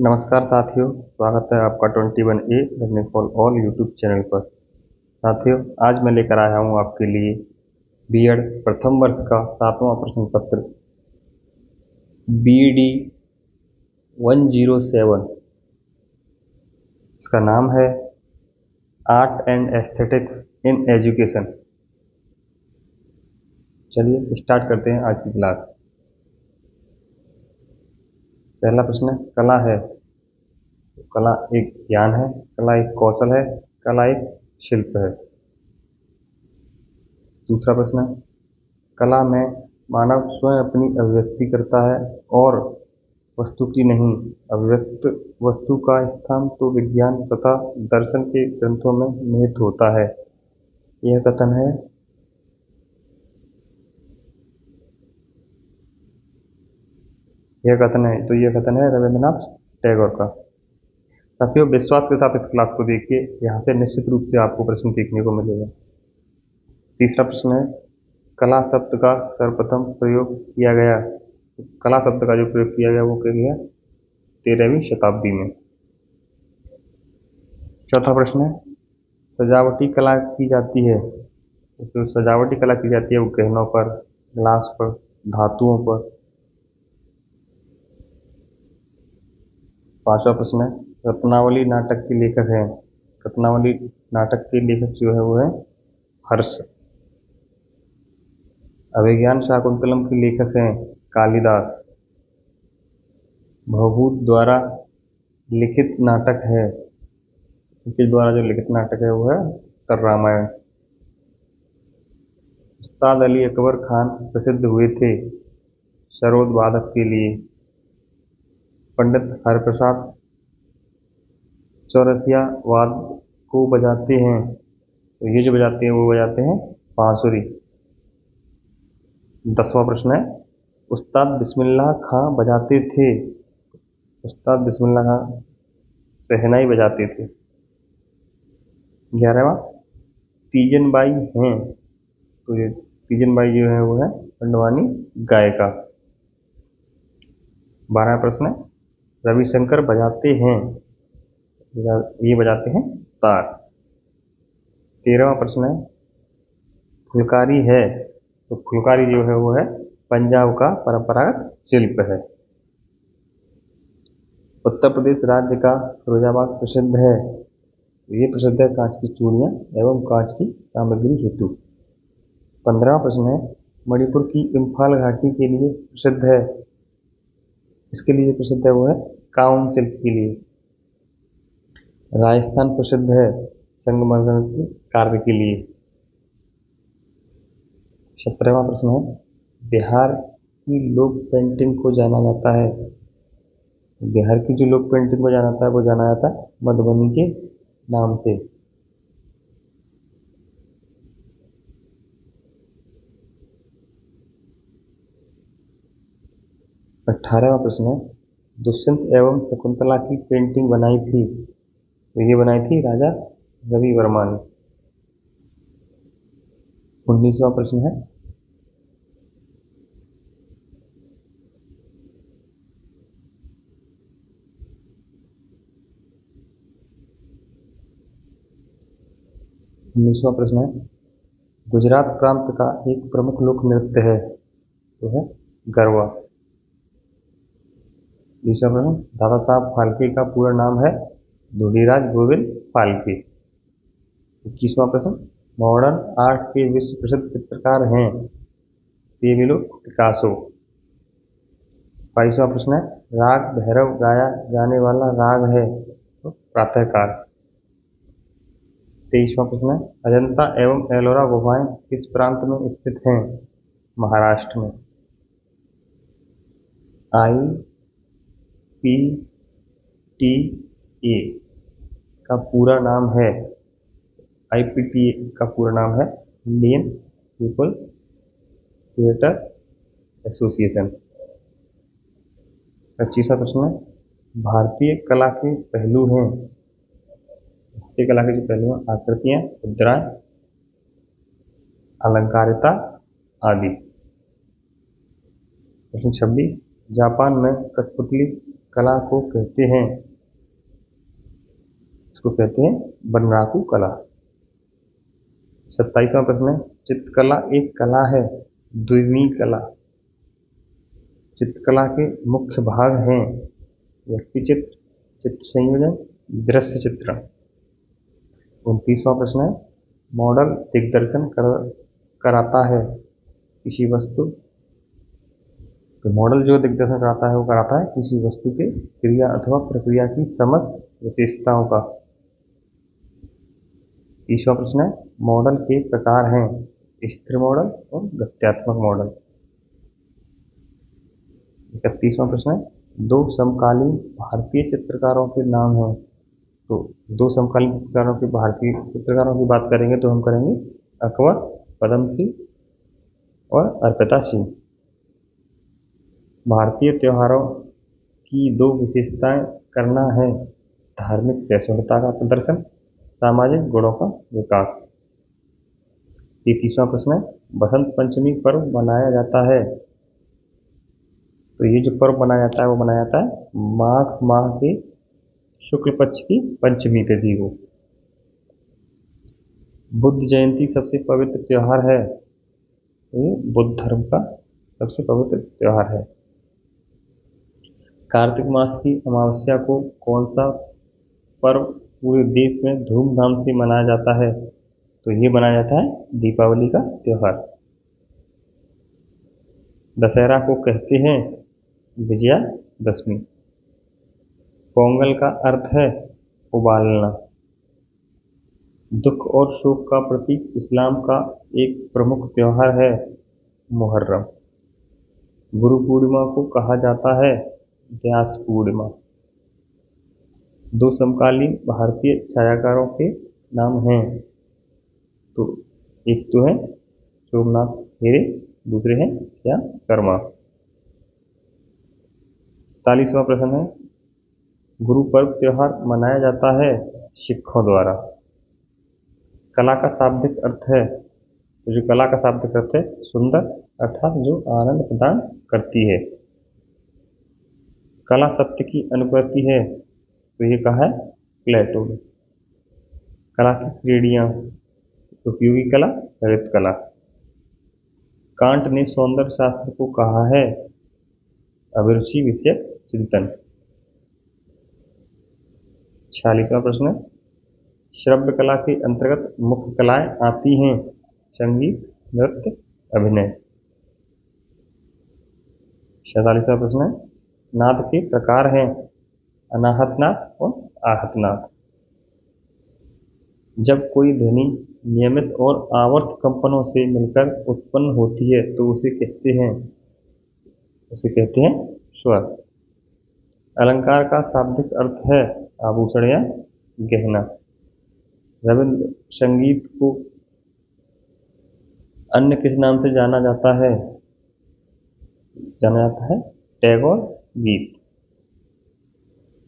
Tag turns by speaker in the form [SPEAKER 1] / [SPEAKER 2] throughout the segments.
[SPEAKER 1] नमस्कार साथियों, स्वागत है आपका 21A learning for all YouTube channel पर। साथियों, आज मैं लेकर आया हूँ आपके लिए बीएड प्रथम वर्ष का 7वां प्रश्न पत्र BD 107। इसका नाम है art and aesthetics in education. चलिए स्टार्ट करते हैं आज की क्लास। पहला प्रश्न है, कला है। कला एक ज्ञान है, कला एक कौशल है, कला एक शिल्प है। दूसरा प्रश्न है, कला में मानव स्वयं अपनी अभिव्यक्ति करता है और वस्तु की नहीं। अभिव्यक्त वस्तु का स्थान तो विज्ञान तथा दर्शन के ग्रंथों में निहित होता है। यह कथन है यह कथन है रविंद्रनाथ टैगोर का। साथियों, विश्वास के साथ इस क्लास को देखिए, यहाँ से निश्चित रूप से आपको प्रश्न सीखने को मिलेगा। तीसरा प्रश्न है, कला शब्द का सर्वप्रथम प्रयोग किया गया। कला शब्द का जो प्रयोग किया गया वो किया गया 13वीं शताब्दी में। चौथा प्रश्न है, सजावटी कला की जाती है। तो जो सजावटी कला की जाती है वो गहनों पर, ग्लास पर, धातुओं पर। पांचवा प्रश्न है, रत्नावली नाटक के लेखक हैं। रत्नावली नाटक के लेखक जो है वो है हर्ष। अभिज्ञान शाकुंतलम के लेखक हैं कालिदास। भवभूत द्वारा लिखित नाटक है, उनके द्वारा जो लिखित नाटक है वो है उत्तर रामायण। उस्ताद अली अकबर खान प्रसिद्ध हुए थे सरोद वादक के लिए। पंडित हरिप्रसाद चौरसिया वाद को बजाते हैं। तो ये जो बजाते हैं वो बजाते हैं बांसुरी। 10वां प्रश्न है, उस्ताद बिस्मिल्लाह खां बजाते थे। उस्ताद बिस्मिल्लाह खां शहनाई बजाते थे। 11वां, तीजन बाई हैं। तो ये तीजन बाई जो है वो है खंडवानी गायिका। 12वां प्रश्न है, रविशंकर बजाते हैं। ये बजाते हैं तार। 13वां प्रश्न है, फुलकारी है। तो फुलकारी जो है वो है पंजाब का परंपरागत शिल्प है। उत्तर प्रदेश राज्य का फिरोजाबाद प्रसिद्ध है। ये प्रसिद्ध है कांच की चूड़ियाँ एवं कांच की सामग्री हेतु। 15वां प्रश्न है, मणिपुर की इम्फाल घाटी के लिए प्रसिद्ध है। इसके लिए प्रसिद्ध है वो है काउन शिल्प के लिए। राजस्थान प्रसिद्ध है संगमरमर के कार्य के लिए। 17वां प्रश्न है, बिहार की लोक पेंटिंग को जाना जाता है। बिहार की जो लोक पेंटिंग को जाना जाता है वो जाना जाता है मधुबनी के नाम से। 18वां प्रश्न है, दुष्यंत एवं शकुंतला की पेंटिंग बनाई थी। तो ये बनाई थी राजा रवि वर्मा ने। 19वां प्रश्न है, गुजरात प्रांत का एक प्रमुख लोक नृत्य है। तो है गरबा। 20वां प्रश्न, दादा साहब फाल्के का पूरा नाम है धोडीराज गोविंद फाल्के। 21वां प्रश्न, मॉडर्न आर्ट के विश्व प्रसिद्ध चित्रकार हैं पेब्लो पिकासो। 22वां प्रश्न है, राग भैरव गाया जाने वाला राग है। तो प्रातःकाल। 23वां प्रश्न है, अजंता एवं एलोरा गुफाएं किस प्रांत में स्थित हैं? महाराष्ट्र में। IPTA का पूरा नाम है IPTA का पूरा नाम है इंडियन पीपल्स थिएटर एसोसिएशन। 25वां प्रश्न है, भारतीय कला के पहलू हैं। भारतीय कला के जो पहलू हैं, आकृतियां, मुद्राएं, अलंकारिता आदि। प्रश्न 26, जापान में कठपुतली कला को कहते हैं? इसको कहते हैं बनराकू कला। 27वां प्रश्न है, चित्रकला एक कला है, द्विमीय कला। चित्रकला के मुख्य भाग हैं व्यक्ति चित्र, चित्र संयोजन, दृश्य चित्रण। 29वां प्रश्न है, मॉडल दिग्दर्शन कराता है किसी वस्तु। तो मॉडल जो दिग्दर्शन कराता है वो कराता है किसी वस्तु के क्रिया अथवा प्रक्रिया की समस्त विशेषताओं का। 30वां प्रश्न है, मॉडल के प्रकार हैं स्थिर मॉडल और गत्यात्मक मॉडल। 31वां प्रश्न है, दो समकालीन भारतीय चित्रकारों के नाम हैं। तो दो समकालीन चित्रकारों के भारतीय चित्रकारों की बात करेंगे तो हम करेंगे अकबर, पदम सिंह और अर्पिता सिंह। भारतीय त्योहारों की दो विशेषताएं करना है धार्मिक सहिष्णुता का प्रदर्शन, सामाजिक गुणों का विकास। 33वां प्रश्न है, बसंत पंचमी पर्व मनाया जाता है। तो ये जो पर्व मनाया जाता है वो मनाया जाता है माघ माह के शुक्ल पक्ष की पंचमी तिथि को। बुद्ध जयंती सबसे पवित्र त्योहार है। ये बुद्ध धर्म का सबसे पवित्र त्योहार है। कार्तिक मास की अमावस्या को कौन सा पर्व पूरे देश में धूमधाम से मनाया जाता है? तो ये मनाया जाता है दीपावली का त्योहार। दशहरा को कहते हैं विजयादशमी। पोंगल का अर्थ है उबालना। दुख और शोक का प्रतीक इस्लाम का एक प्रमुख त्योहार है मुहर्रम। गुरु पूर्णिमा को कहा जाता है व्यास पूर्णिमा। दो समकालीन भारतीय छायाकारों के नाम हैं। तो एक तो है सोमनाथ हेरे, दूसरे हैं क्या शर्मा। 41वां प्रश्न है, गुरु पर्व त्योहार मनाया जाता है सिखों द्वारा। कला का शाब्दिक अर्थ है, तो जो कला का शाब्दिक अर्थ है सुंदर, अर्थात जो आनंद प्रदान करती है। कला सत्य की अनुकृति है, तो ये कहा है प्लेटो ने। कला की श्रेणियां, उपयोगी कला, ललित कला। कांट ने सौंदर्य शास्त्र को कहा है अभिरुचि विषयक चिंतन। 46वां प्रश्न है, श्रव्य कला के अंतर्गत मुख्य कलाएं आती हैं संगीत, नृत्य, अभिनय। 47वां प्रश्न है, नाद के प्रकार हैं अनाहत नाद और आहत नाद। जब कोई ध्वनि नियमित और आवर्त कंपनों से मिलकर उत्पन्न होती है तो उसे कहते हैं स्वर। अलंकार का शाब्दिक अर्थ है आभूषण या गहना। रविंद्र संगीत को अन्य किस नाम से जाना जाता है? टैगोर गीत।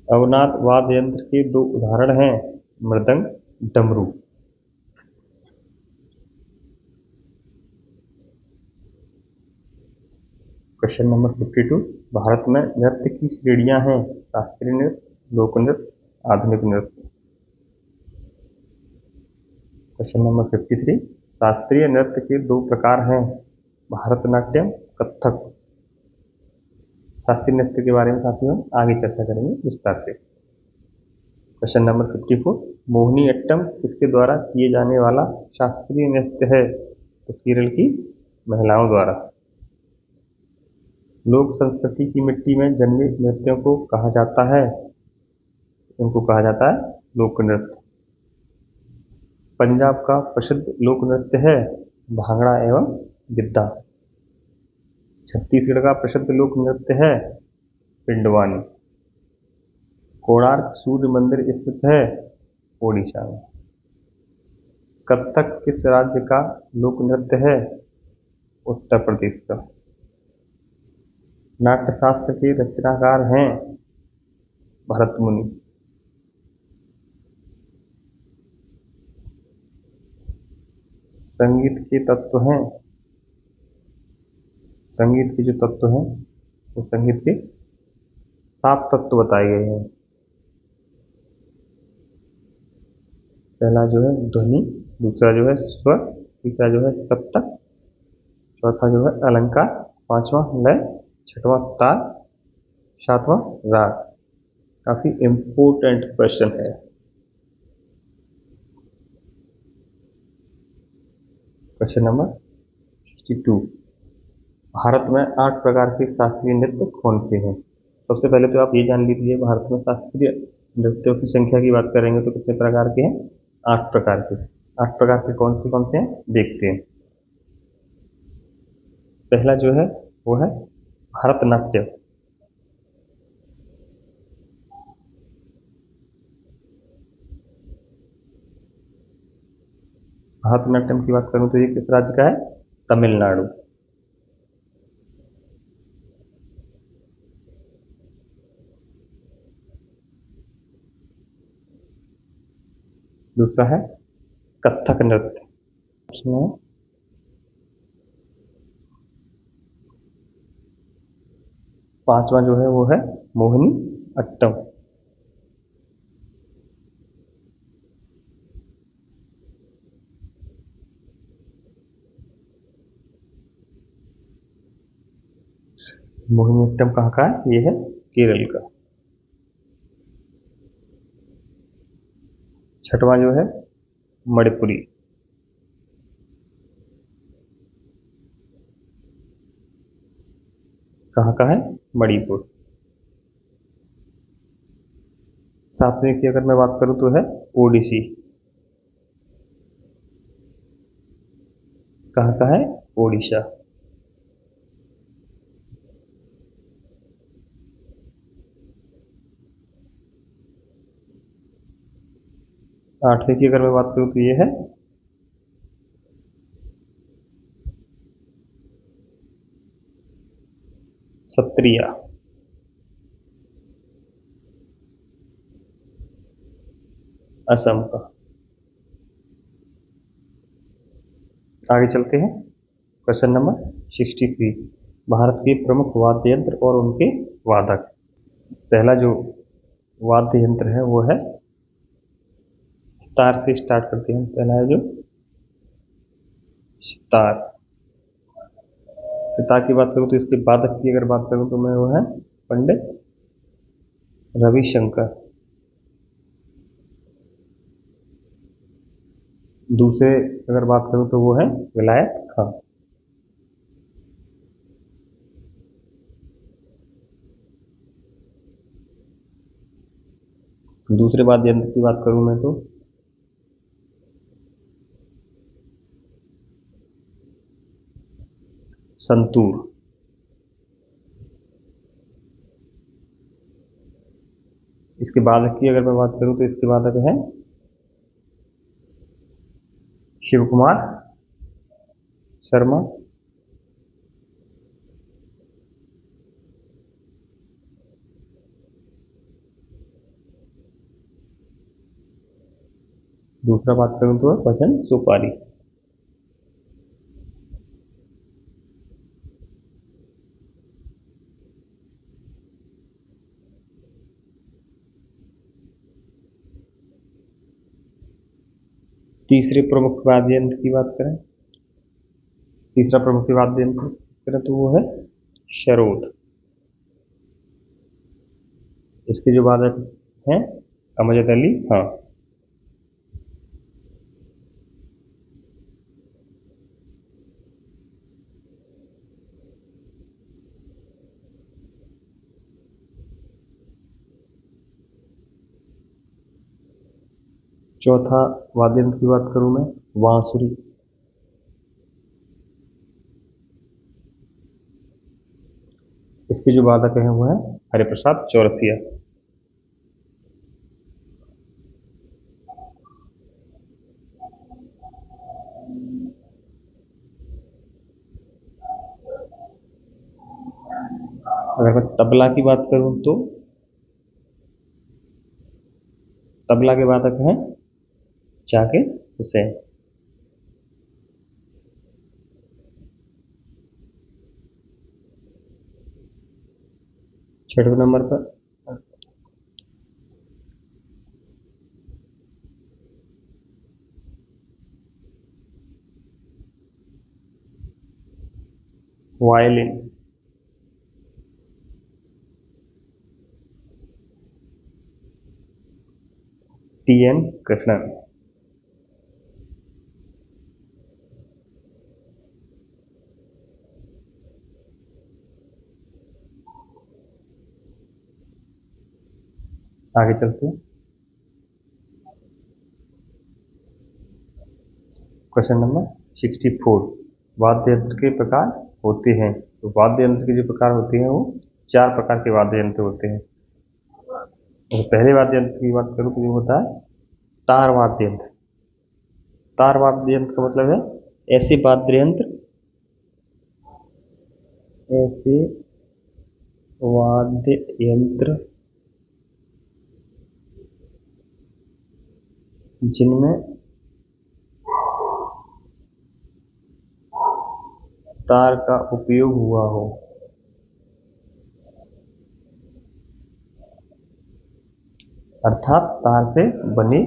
[SPEAKER 1] अवनाथ वाद्य यंत्र के दो उदाहरण हैं मृदंग, डमरू। क्वेश्चन नंबर 52, भारत में नृत्य की श्रेणियां हैं शास्त्रीय नृत्य, लोक नृत्य, आधुनिक नृत्य। क्वेश्चन नंबर 53, शास्त्रीय नृत्य के दो प्रकार हैं भारतनाट्यम, कथक। शास्त्रीय नृत्य के बारे में साथियों आगे चर्चा करेंगे विस्तार से। क्वेश्चन नंबर 54, मोहिनी अट्टम किसके द्वारा किए जाने वाला शास्त्रीय नृत्य है? तो केरल की महिलाओं द्वारा। लोक संस्कृति की मिट्टी में जन्मे नृत्यों को कहा जाता है, इनको कहा जाता है लोक नृत्य। पंजाब का प्रसिद्ध लोक नृत्य है भांगड़ा एवं गिद्धा। छत्तीसगढ़ का प्रसिद्ध लोक नृत्य है पिंडवानी। कोणार्क सूर्य मंदिर स्थित है ओडिशा में। कथक किस राज्य का लोक नृत्य है? उत्तर प्रदेश का। नाट्यशास्त्र के रचनाकार हैं भरत मुनि। संगीत के तत्व हैं, संगीत के जो तत्व हैं वो संगीत के सात तत्व बताए गए हैं। पहला जो है ध्वनि, दूसरा जो है स्वर, तीसरा जो है सप्तक, चौथा जो है अलंकार, पांचवा लय, छठवां ताल, सातवां राग। काफी इंपोर्टेंट क्वेश्चन है। क्वेश्चन नंबर 62, भारत में 8 प्रकार के शास्त्रीय नृत्य कौन से हैं? सबसे पहले तो आप ये जान लीजिए, भारत में शास्त्रीय नृत्यों की संख्या की बात करेंगे तो कितने प्रकार के हैं? 8 प्रकार के। 8 प्रकार के कौन से हैं देखते हैं। पहला जो है वो है भरतनाट्यम। भरतनाट्यम की बात करूं तो ये किस राज्य का है? तमिलनाडु। दूसरा है कथक नृत्य। उसमें पांचवा जो है वो है मोहिनी अट्टम। मोहिनी अट्टम कहाँ का है? ये है केरल का। छठवां जो है मणिपुरी। कहाँ का है? मणिपुर। सातवें की अगर मैं बात करूं तो है ओडिसी। कहाँ का है? ओडिशा। आठवीं की अगर मैं बात करूं तो ये है सत्रिया। असम का। आगे चलते हैं। क्वेश्चन नंबर 63, भारत के प्रमुख वाद्य यंत्र और उनके वादक। पहला जो वाद्य यंत्र है वो है, सितार से स्टार्ट करते हैं। पहला है जो सितार। सितार की बात करूं तो इसके वादक की अगर बात करूं तो मैं वो है पंडित रविशंकर। दूसरे अगर बात करूं तो वो है विलायत खां। दूसरे वाद्य यंत्र की बात करूं मैं तो संतूर। इसके वादक की अगर मैं बात करूं तो इसके वादक है शिव कुमार शर्मा। दूसरा बात करूं तो भजन सुपारी। तीसरे प्रमुख वाद्य यंत्र की बात करें, तीसरा प्रमुख वाद्य यंत्र करें तो वो है शरोद। इसके जो वादक हैं अमजद अली खां। चौथा वाद्य यंत्र की बात करूं मैं बांसुरी। इसके जो वादक हैं वो है हरिप्रसाद चौरसिया। अगर मैं तबला की बात करूं तो तबला के वादक हैं जाकिर हुसैन। छठवें नंबर पर वायलिन, टी एन कृष्णन। आगे चलते हैं। क्वेश्चन नंबर 64, वाद्य यंत्र के प्रकार होते हैं। तो वाद्य यंत्र के जो प्रकार होते हैं वो 4 प्रकार के वाद्य यंत्र होते हैं। तो पहले वाद्य यंत्र की बात करूँ तो जो होता है तार वाद्य यंत्र। तार वाद्य यंत्र का मतलब है ऐसे वाद्य यंत्र, ऐसे वाद्य यंत्र जिनमें तार का उपयोग हुआ हो। अर्थात तार से बने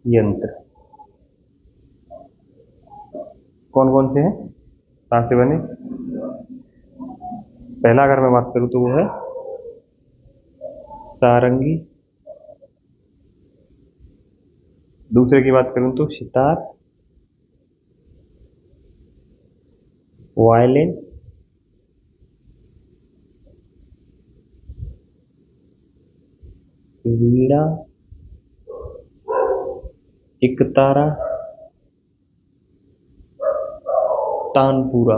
[SPEAKER 1] यंत्र कौन कौन से हैं तार से बने? पहला अगर मैं बात करूं तो वो है सारंगी। दूसरे की बात करूं तो सितार, वायलिन, वीणा, एकतारा, तानपुरा।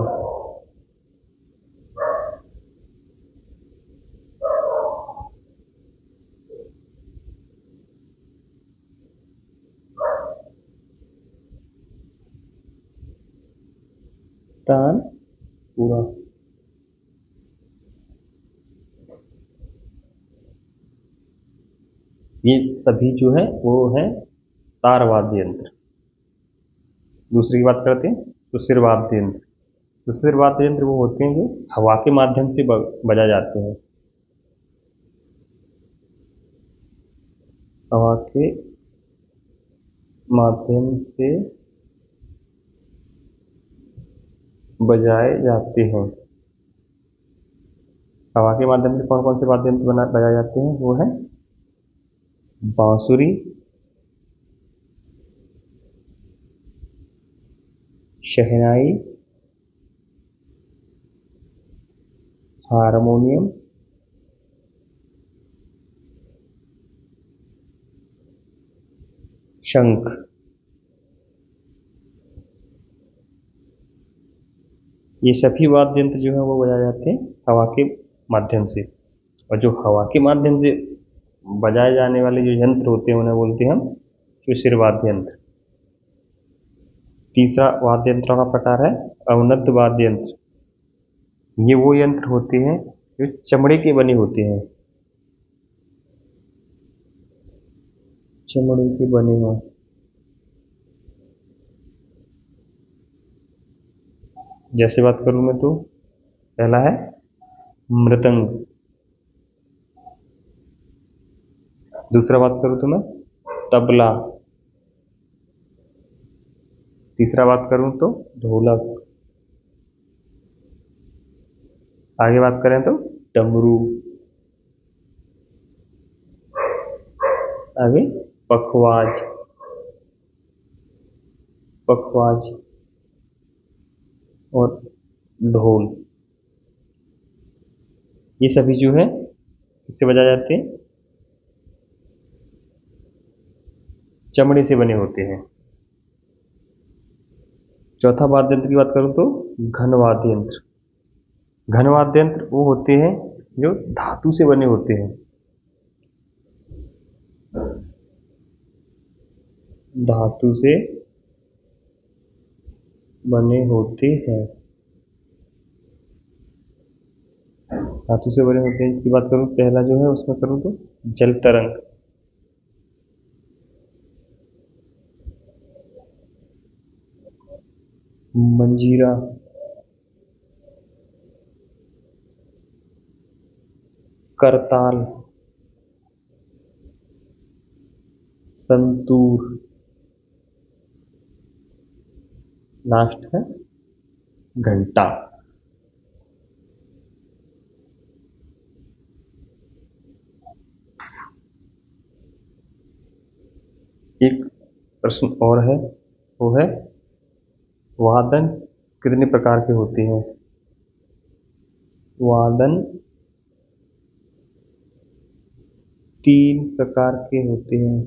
[SPEAKER 1] तानपुरा। ये सभी जो है वो है तार वाद्य यंत्र। दूसरी की बात करते हैं तो सिर वाद्य यंत्र। तो सिर वाद्य यंत्र वो होते हैं जो हवा के माध्यम से बजाए जाते हैं। हवा के माध्यम से बजाए जाते हैं। हवा के माध्यम से कौन कौन से वाद्य यंत्र बजाए जाते हैं? वो है बांसुरी, शहनाई, हारमोनियम, शंख। ये सभी वाद्य यंत्र जो है वो बजाए जाते हैं हवा के माध्यम से। और जो हवा के माध्यम से बजाए जाने वाले जो यंत्र होते हैं उन्हें बोलते हैं हम सुशिर वाद्य यंत्र। तीसरा वाद्य यंत्रों का प्रकार है अवनद्ध वाद्य यंत्र। ये वो यंत्र होते हैं जो चमड़े के बने होते हैं, चमड़े के बने हों। जैसे बात करूं मैं तो पहला है मृदंग। दूसरा बात करूं तो मैं तबला। तीसरा बात करूं तो ढोलक। आगे बात करें तो डमरू। आगे पखवाज, पखवाज और ढोल। ये सभी जो है किससे बजाए जाते हैं? चमड़े से बने होते हैं। चौथा वाद्य यंत्र की बात करूं तो घन वाद्य यंत्र। घन वाद्य यंत्र वो होते हैं जो धातु से बने होते हैं, धातु से बने होते हैं, धातु से बने होते हैं। इसकी बात करूं पहला जो है उसमें करूं तो जल तरंग, मंजीरा, करताल, संतूर, लास्ट है घंटा। एक प्रश्न और है, वो है वादन कितने प्रकार के होते हैं? वादन 3 प्रकार के होते हैं।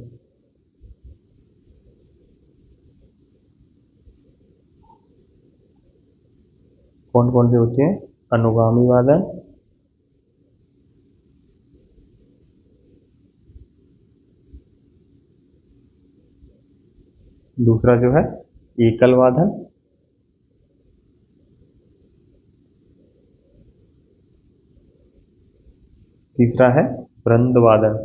[SPEAKER 1] कौन कौन से होते हैं? अनुगामी वादन, दूसरा जो है एकल वादन, तीसरा है वृंद वादन।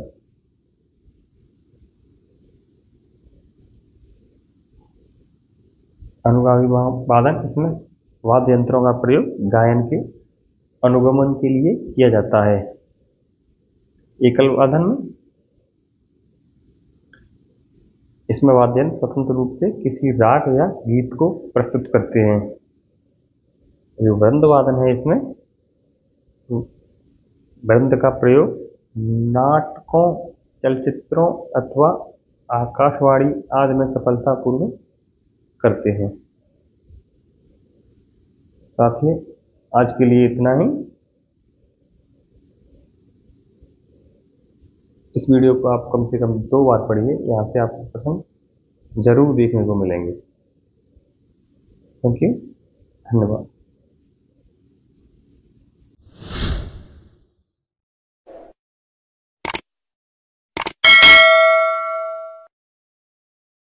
[SPEAKER 1] अनुगामी वादन, इसमें वाद्य यंत्रों का प्रयोग गायन के अनुगमन के लिए किया जाता है। एकल वादन में इसमें वाद्य यंत्र स्वतंत्र रूप से किसी राग या गीत को प्रस्तुत करते हैं। जो वृंद वादन है, इसमें वृंद का प्रयोग नाटकों, चलचित्रों अथवा आकाशवाणी आदि में सफलतापूर्वक करते हैं। साथ ही आज के लिए इतना ही। इस वीडियो को आप कम से कम 2 बार पढ़िए, यहाँ से आपको प्रश्न जरूर देखने को मिलेंगे। थैंक यू, धन्यवाद।